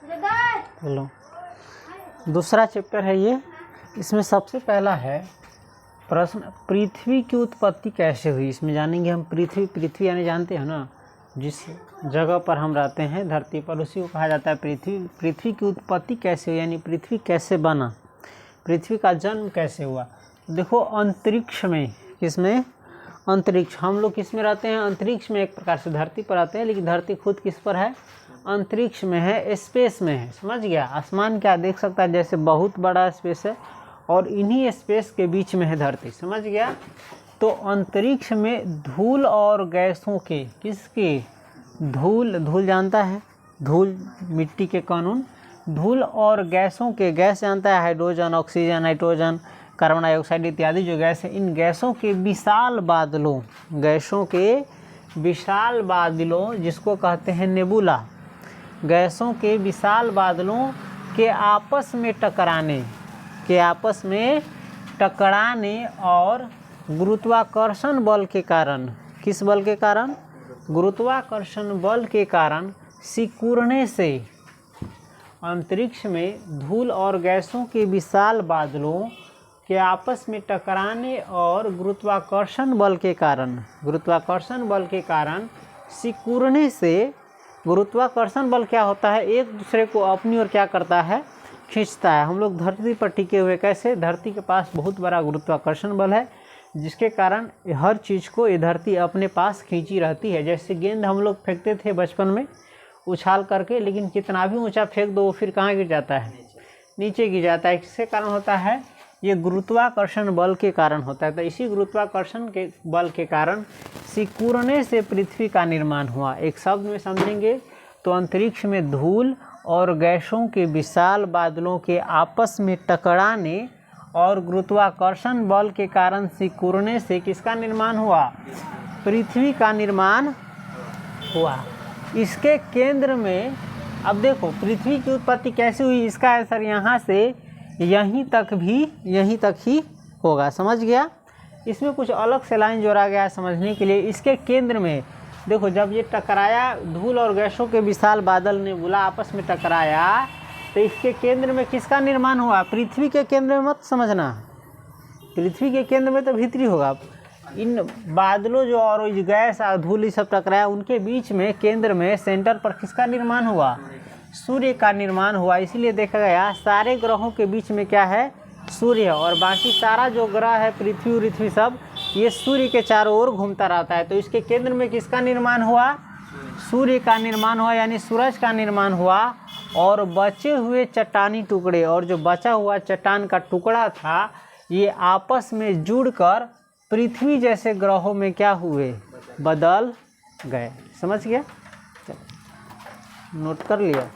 चलो दूसरा चैप्टर है ये। इसमें सबसे पहला है प्रश्न, पृथ्वी की उत्पत्ति कैसे हुई। इसमें जानेंगे हम पृथ्वी यानी जानते हैं ना, जिस जगह पर हम रहते हैं धरती पर, उसी को कहा जाता है पृथ्वी। पृथ्वी की उत्पत्ति कैसे हुई यानी पृथ्वी कैसे बना, पृथ्वी का जन्म कैसे हुआ। देखो अंतरिक्ष में, किसमें, अंतरिक्ष, हम लोग किस में रहते हैं, अंतरिक्ष में। एक प्रकार से धरती पर आते हैं, लेकिन धरती खुद किस पर है, अंतरिक्ष में है, स्पेस में है। समझ गया, आसमान क्या देख सकता है, जैसे बहुत बड़ा स्पेस है और इन्हीं स्पेस के बीच में है धरती। समझ गया। तो अंतरिक्ष में धूल और गैसों के, किसके, धूल जानता है, धूल मिट्टी के कानून, धूल और गैसों के, गैस जानता है hydrogen, oxygen, nitrogen, carbon dioxide इत्यादि जो गैस है, इन गैसों के विशाल बादलों, गैसों के विशाल बादलों जिसको कहते हैं नेबुला, गैसों के विशाल बादलों के आपस में टकराने और गुरुत्वाकर्षण बल के कारण, किस बल के कारण, गुरुत्वाकर्षण बल के कारण सिकुड़ने से, अंतरिक्ष में धूल और गैसों के विशाल बादलों के आपस में टकराने और गुरुत्वाकर्षण बल के कारण सिकुड़ने से, गुरुत्वाकर्षण बल क्या होता है, एक दूसरे को अपनी ओर क्या करता है, खींचता है। हम लोग धरती पर टिके हुए कैसे, धरती के पास बहुत बड़ा गुरुत्वाकर्षण बल है, जिसके कारण हर चीज़ को ये धरती अपने पास खींची रहती है। जैसे गेंद हम लोग फेंकते थे बचपन में उछाल करके, लेकिन कितना भी ऊंचा फेंक दो वो फिर कहाँ गिर जाता है, नीचे गिर जाता है। किसके कारण होता है, ये गुरुत्वाकर्षण बल के कारण होता है। तो इसी गुरुत्वाकर्षण के बल के कारण सिकुड़ने से पृथ्वी का निर्माण हुआ। एक शब्द में समझेंगे तो अंतरिक्ष में धूल और गैसों के विशाल बादलों के आपस में टकराने और गुरुत्वाकर्षण बल के कारण सिकुड़ने से किसका निर्माण हुआ, पृथ्वी का निर्माण हुआ। इसके केंद्र में, अब देखो पृथ्वी की उत्पत्ति कैसे हुई, इसका आंसर यहाँ से यहीं तक ही होगा। समझ गया। इसमें कुछ अलग से लाइन जोड़ा गया है समझने के लिए। इसके केंद्र में देखो, जब ये टकराया, धूल और गैसों के विशाल बादल ने बुला आपस में टकराया, तो इसके केंद्र में किसका निर्माण हुआ, पृथ्वी के केंद्र में मत समझना, पृथ्वी के केंद्र में तो भीतरी होगा। इन बादलों जो और गैस और धूल ये सब टकराया, उनके बीच में केंद्र में सेंटर पर किसका निर्माण हुआ, सूर्य का निर्माण हुआ। इसीलिए देखा गया सारे ग्रहों के बीच में क्या है, सूर्य, और बाकी सारा जो ग्रह है पृथ्वी सब, ये सूर्य के चारों ओर घूमता रहता है। तो इसके केंद्र में किसका निर्माण हुआ, सूर्य का निर्माण हुआ, यानी सूरज का निर्माण हुआ। और बचे हुए चट्टानी टुकड़े, और जो बचा हुआ चट्टान का टुकड़ा था, ये आपस में जुड़कर पृथ्वी जैसे ग्रहों में क्या हुए, बदल गए। समझ गया, नोट कर लिया।